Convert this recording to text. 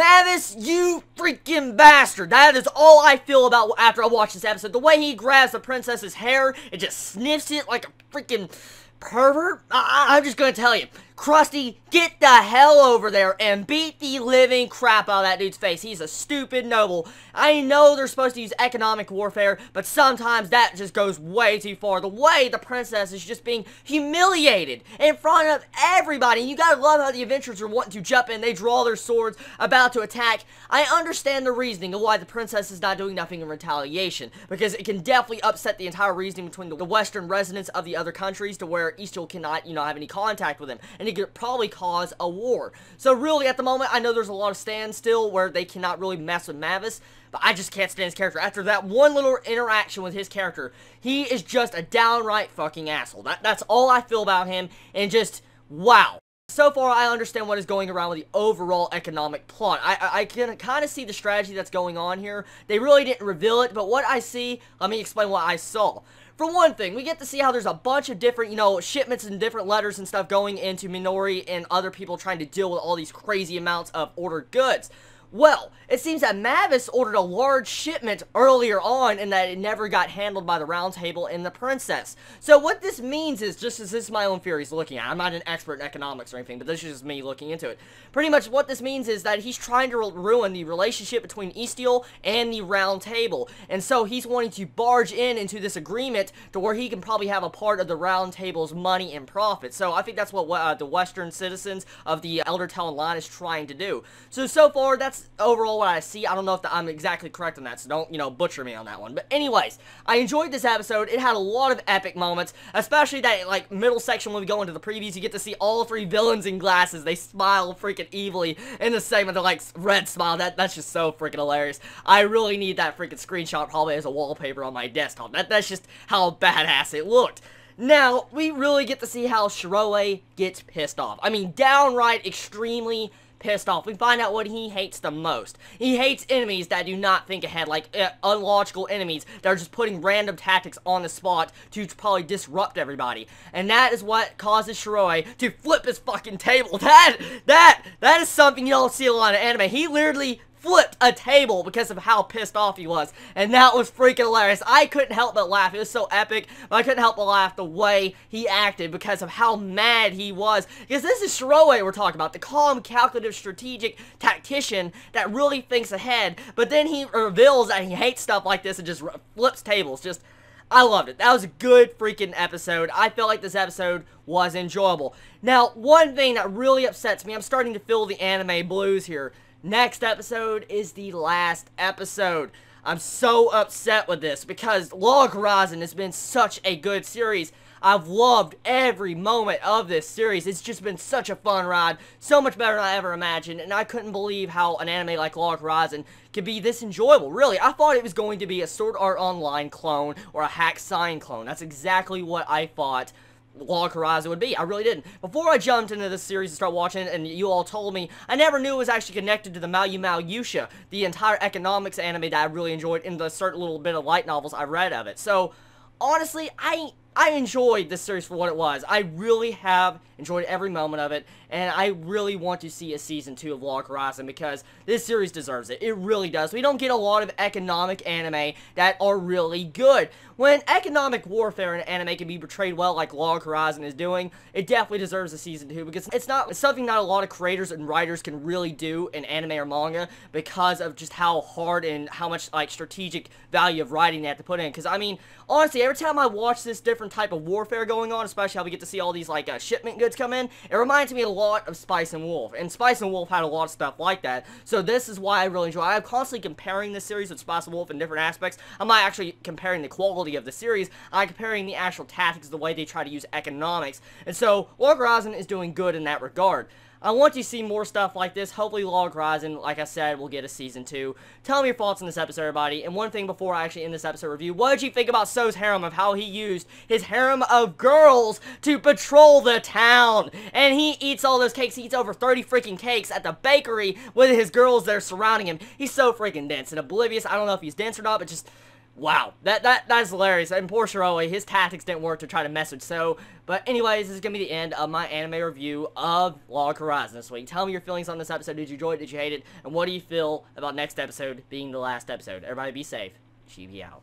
Mavis, you freaking bastard. That is all I feel about after I watch this episode. The way he grabs the princess's hair and just sniffs it like a freaking pervert. I'm just gonna tell you, Krusty, get the hell over there and beat the living crap out of that dude's face. He's a stupid noble. I know they're supposed to use economic warfare, but sometimes that just goes way too far. The way the princess is just being humiliated in front of everybody. You gotta love how the adventurers are wanting to jump in. They draw their swords, about to attack. I understand the reasoning of why the princess is not doing nothing in retaliation, because it can definitely upset the entire reasoning between the western residents of the other countries to where Eastern cannot, have any contact with them. And it could probably cause a war. So really, at the moment, I know there's a lot of stands still where they cannot really mess with Mavis, but I just can't stand his character. After that one little interaction with his character, he is just a downright fucking asshole. That's all I feel about him, and just, wow. So far, I understand what is going around with the overall economic plot. I can kind of see the strategy that's going on here. They really didn't reveal it, but what I see, let me explain what I saw. For one thing, we get to see how there's a bunch of different, shipments and different letters and stuff going into Minori and other people trying to deal with all these crazy amounts of ordered goods. Well, it seems that Mavis ordered a large shipment earlier on and that it never got handled by the Round Table and the Princess. So what this means is, just as this is my own theories looking at, I'm not an expert in economics or anything, but this is just me looking into it. Pretty much what this means is that he's trying to ruin the relationship between Eastiel and the Round Table. And so he's wanting to barge into this agreement to where he can probably have a part of the Round Table's money and profit. So I think that's what the Western citizens of the Elder Talon line is trying to do. So far, that's overall what I see. I don't know if I'm exactly correct on that, so don't, butcher me on that one. But anyways, I enjoyed this episode. It had a lot of epic moments, especially that, middle section when we go into the previews. You get to see all three villains in glasses. They smile freaking evilly in the segment. They're red smile. That's just so freaking hilarious. I really need that freaking screenshot probably as a wallpaper on my desktop. That's just how badass it looked. Now, we really get to see how Shiroe gets pissed off. I mean, downright extremely pissed off. We find out what he hates the most. He hates enemies that do not think ahead, unlogical enemies that are just putting random tactics on the spot to probably disrupt everybody. And that is what causes Shiroe to flip his fucking table. That is something you don't see a lot in anime. He literally flipped a table because of how pissed off he was, and that was freaking hilarious. I couldn't help but laugh. It was so epic, but I couldn't help but laugh the way he acted because of how mad he was. Because this is Shiroe we're talking about, the calm, calculative, strategic tactician that really thinks ahead, but then he reveals that he hates stuff like this and just flips tables. I loved it. That was a good freaking episode. I felt like this episode was enjoyable. Now, one thing that really upsets me, I'm starting to feel the anime blues here. Next episode is the last episode. I'm so upset with this because Log Horizon has been such a good series. I've loved every moment of this series. It's just been such a fun ride. So much better than I ever imagined. And I couldn't believe how an anime like Log Horizon could be this enjoyable. Really, I thought it was going to be a Sword Art Online clone or a Hack Sign clone. That's exactly what I thought Log Horizon would be. I really didn't. Before I jumped into this series and started watching it, and you all told me, I never knew it was actually connected to the Mao Yusha, the entire economics anime that I really enjoyed in the certain little bit of light novels I read of it. So, honestly, I enjoyed this series for what it was. I really have enjoyed every moment of it, and I really want to see a Season 2 of Log Horizon because this series deserves it. It really does. We don't get a lot of economic anime that are really good. When economic warfare in anime can be portrayed well like Log Horizon is doing, it definitely deserves a Season 2 because it's something not a lot of creators and writers can really do in anime or manga because of just how hard and how much, strategic value of writing they have to put in. Because, I mean, honestly, every time I watch this different type of warfare going on, especially how we get to see all these, shipment goods come in, it reminds me a lot of Spice and Wolf, and Spice and Wolf had a lot of stuff like that, so this is why I really enjoy it. I'm constantly comparing this series with Spice and Wolf in different aspects. I'm not actually comparing the quality of the series, I'm comparing the actual tactics, the way they try to use economics, and so Log Horizon is doing good in that regard. I want to see more stuff like this. Hopefully Log Horizon, like I said, will get a Season 2. Tell me your thoughts on this episode, everybody. And one thing before I actually end this episode review, what did you think about So's harem, of how he used his harem of girls to patrol the town? And he eats all those cakes. He eats over 30 freaking cakes at the bakery with his girls there surrounding him. He's so freaking dense and oblivious. I don't know if he's dense or not, but just Wow, that's hilarious. And poor Shiroi, his tactics didn't work to try to mess with So. But anyways, this is going to be the end of my anime review of Log Horizon this week. Tell me your feelings on this episode. Did you enjoy it? Did you hate it? And what do you feel about next episode being the last episode? Everybody be safe. Chibi out.